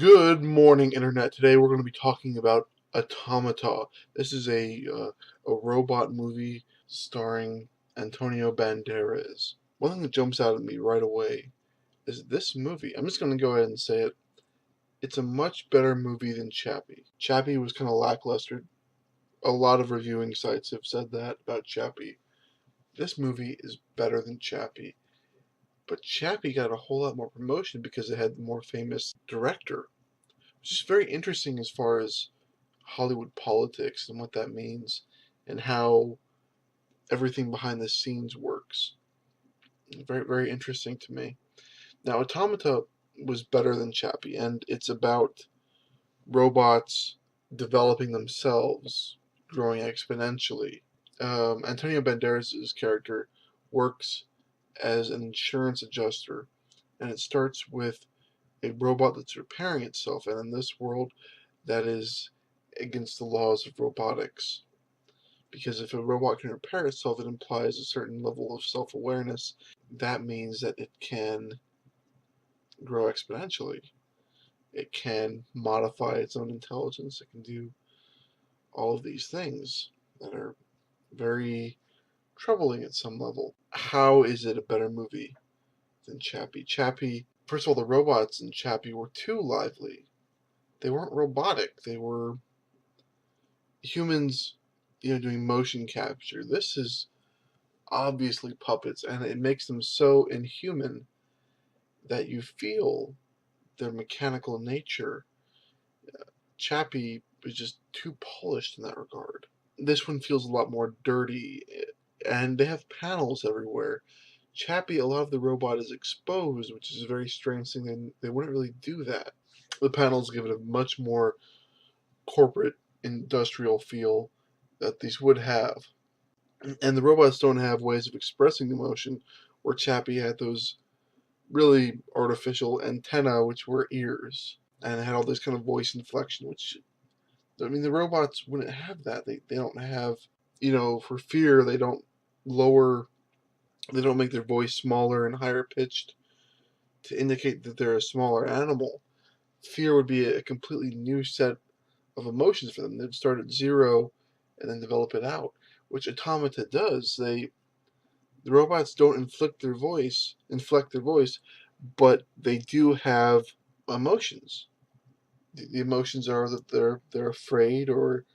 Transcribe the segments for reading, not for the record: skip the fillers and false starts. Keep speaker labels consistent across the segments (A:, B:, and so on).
A: Good morning, Internet. Today we're going to be talking about Automata. This is a robot movie starring Antonio Banderas. One thing that jumps out at me right away is this movie. I'm just going to go ahead and say it. It's a much better movie than Chappie. Chappie was kind of lackluster. A lot of reviewing sites have said that about Chappie. This movie is better than Chappie. But Chappie got a whole lot more promotion because it had the more famous director, which is very interesting as far as Hollywood politics and what that means and how everything behind the scenes works. Very, very interesting to me. Now, Automata was better than Chappie, and it's about robots developing themselves, growing exponentially. Antonio Banderas' character works as an insurance adjuster, and it starts with a robot that's repairing itself, and in this world, that is against the laws of robotics. Because if a robot can repair itself, it implies a certain level of self-awareness. That means that it can grow exponentially. It can modify its own intelligence. It can do all of these things that are very troubling at some level. How is it a better movie than Chappie? Chappie, first of all, the robots in Chappie were too lively. They weren't robotic. They were humans, doing motion capture. This is obviously puppets, and it makes them so inhuman that you feel their mechanical nature. Chappie is just too polished in that regard. This one feels a lot more dirty, and they have panels everywhere. Chappie, a lot of the robot is exposed, which is a very strange thing. They wouldn't really do that. The panels give it a much more corporate, industrial feel that these would have. And the robots don't have ways of expressing emotion, where Chappie had those really artificial antennae, which were ears, and it had all this kind of voice inflection, which, I mean, the robots wouldn't have that. They don't have, for fear, lower, they don't make their voice smaller and higher pitched to indicate that they're a smaller animal. Fear would be a completely new set of emotions for them. They'd start at zero and then develop it out, which Automata does. The robots don't inflect their voice, but they do have emotions. The emotions are that they're afraid or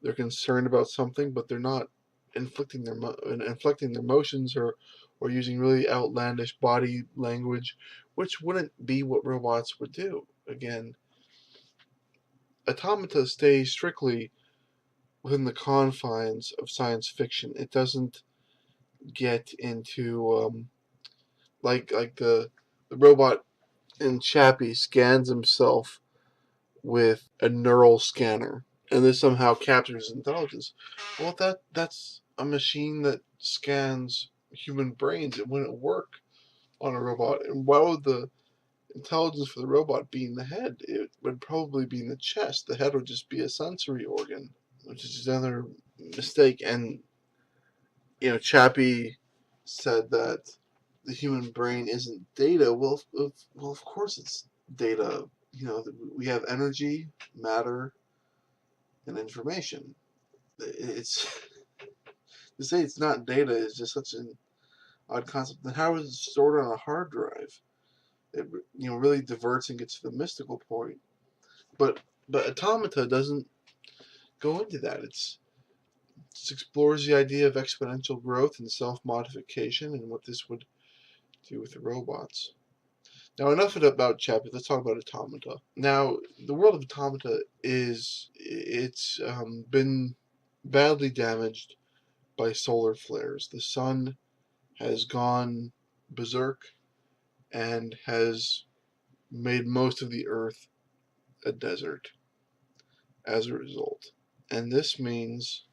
A: they're concerned about something, but they're not inflicting their emotions or using really outlandish body language, which wouldn't be what robots would do. Again, Automata stays strictly within the confines of science fiction. It doesn't get into like the robot in Chappie scans himself with a neural scanner, and this somehow captures his intelligence. Well, that's a machine that scans human brains. It wouldn't work on a robot. And why would the intelligence for the robot be in the head? It would probably be in the chest. The head would just be a sensory organ, which is another mistake. And Chappie said that the human brain isn't data. Well, of course it's data. We have energy, matter, and information. It's to say it's not data is just such an odd concept. Then how is it stored on a hard drive? It really diverts and gets to the mystical point. But Automata doesn't go into that. It explores the idea of exponential growth and self-modification and what this would do with the robots. Now, enough about Chappie. Let's talk about Automata. Now, the world of Automata it's been badly damaged by solar flares. The sun has gone berserk and has made most of the earth a desert as a result. And this means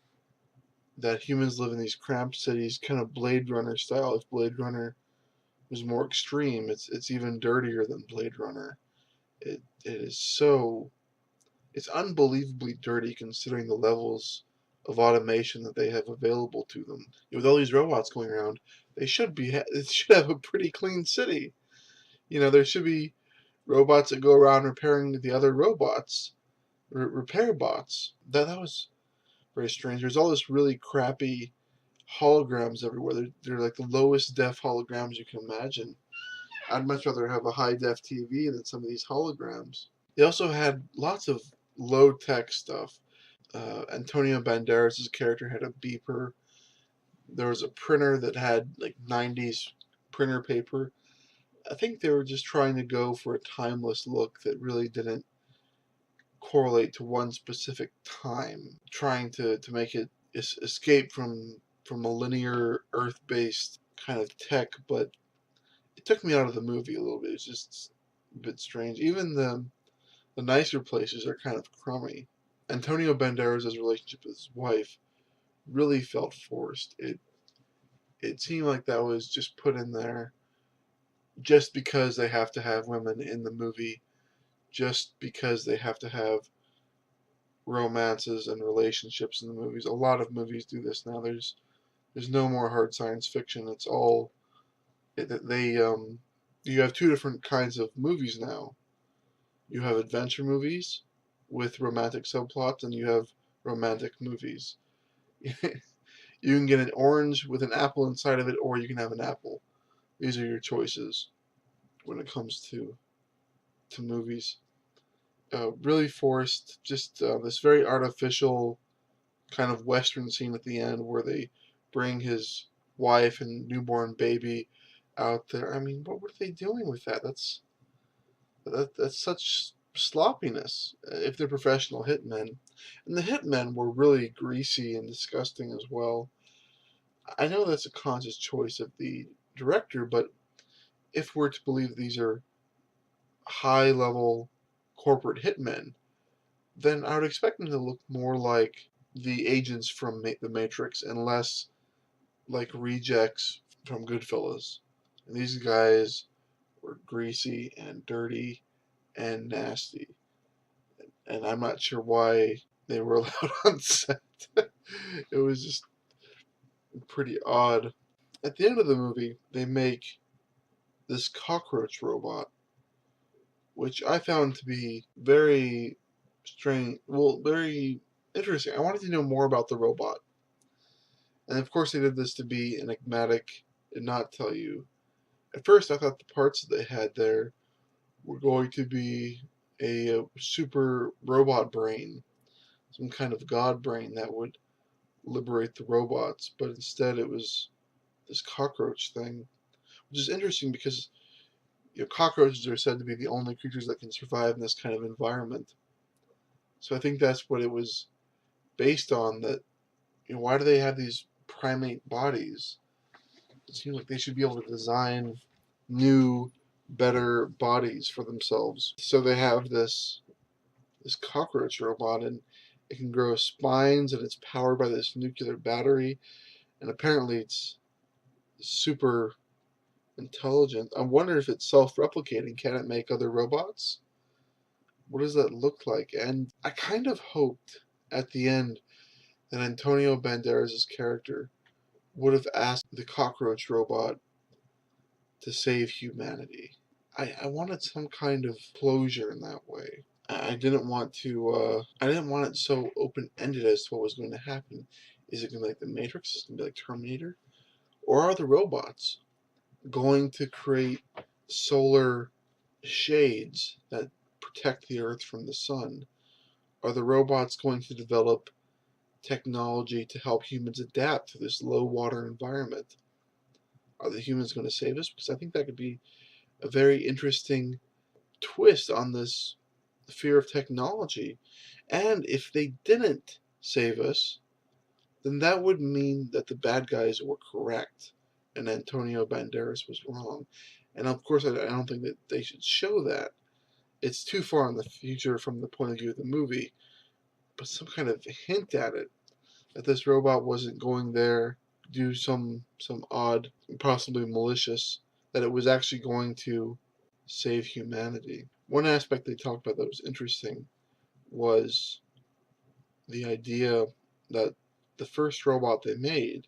A: that humans live in these cramped cities, kind of Blade Runner style. If Blade Runner was more extreme, it's even dirtier than Blade Runner. It is so it's unbelievably dirty considering the levels of automation that they have available to them. With all these robots going around, it should have a pretty clean city. There should be robots that go around repairing the other robots, repair bots. That was very strange. There's all this really crappy holograms everywhere. They're like the lowest def holograms you can imagine. I'd much rather have a high def TV than some of these holograms. They also had lots of low tech stuff. Antonio Banderas' character had a beeper. There was a printer that had like 90s printer paper. I think they were just trying to go for a timeless look that really didn't correlate to one specific time, trying to make it escape from a linear Earth-based kind of tech, but it took me out of the movie a little bit. It's just a bit strange. Even the nicer places are kind of crummy. Antonio Banderas' relationship with his wife really felt forced. It seemed like that was just put in there just because they have to have women in the movie, just because they have to have romances and relationships in the movies. A lot of movies do this now. There's no more hard science fiction. It's all they you have two different kinds of movies now. You have adventure movies with romantic subplots, and you have romantic movies. You can get an orange with an apple inside of it, or you can have an apple. These are your choices when it comes to movies. Really forced, just this very artificial kind of western scene at the end where they bring his wife and newborn baby out there. I mean, what were they doing with that? That's such sloppiness. If they're professional hitmen, and the hitmen were really greasy and disgusting as well. I know that's a conscious choice of the director, but if we're to believe these are high level corporate hitmen, then I would expect them to look more like the agents from the Matrix and less like rejects from Goodfellas. And these guys were greasy and dirty and nasty. And I'm not sure why they were allowed on set. It was just pretty odd. At the end of the movie, they make this cockroach robot, which I found to be very strange. Well, very interesting. I wanted to know more about the robot. And of course, they did this to be enigmatic and not tell you. At first, I thought the parts that they had there were going to be a super robot brain, some kind of god brain that would liberate the robots, but instead it was this cockroach thing, which is interesting because cockroaches are said to be the only creatures that can survive in this kind of environment. So I think that's what it was based on. That why do they have these primate bodies? It seems like they should be able to design new, better bodies for themselves. So they have this cockroach robot, and it can grow spines, and it's powered by this nuclear battery, and apparently it's super intelligent. I wonder if it's self-replicating. Can it make other robots? What does that look like? And I kind of hoped at the end that Antonio Banderas' character would have asked the cockroach robot to save humanity. I wanted some kind of closure in that way. I didn't want to. I didn't want it so open ended as to what was going to happen. Is it going to be like the Matrix? Is it going to be like Terminator? Or are the robots going to create solar shades that protect the Earth from the sun? Are the robots going to develop technology to help humans adapt to this low water environment? Are the humans going to save us? Because I think that could be a very interesting twist on this fear of technology. And if they didn't save us, then that would mean that the bad guys were correct and Antonio Banderas was wrong. And of course, I don't think that they should show that. It's too far in the future from the point of view of the movie, but some kind of hint at it, that this robot wasn't going there to do some odd, possibly malicious, that it was actually going to save humanity. One aspect they talked about that was interesting was the idea that the first robot they made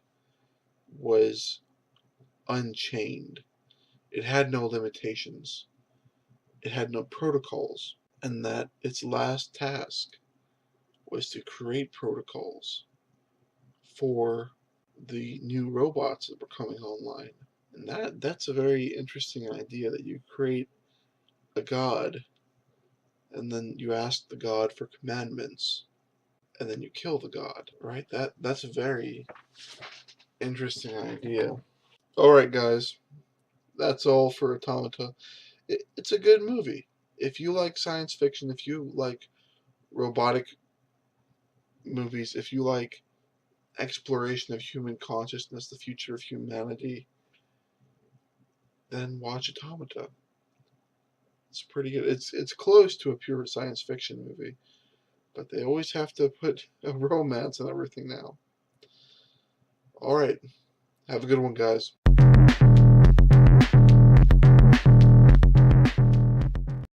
A: was unchained. It had no limitations. it had no protocols, and that its last task was to create protocols for the new robots that were coming online. And that's a very interesting idea, that you create a god and then you ask the god for commandments and then you kill the god, right? That's a very interesting idea. All right, guys, that's all for Automata. It's a good movie. If you like science fiction, if you like robotic movies, if you like exploration of human consciousness, the future of humanity, then watch Automata. It's pretty good. It's close to a pure science fiction movie, but they always have to put a romance and everything now. All right, have a good one, guys.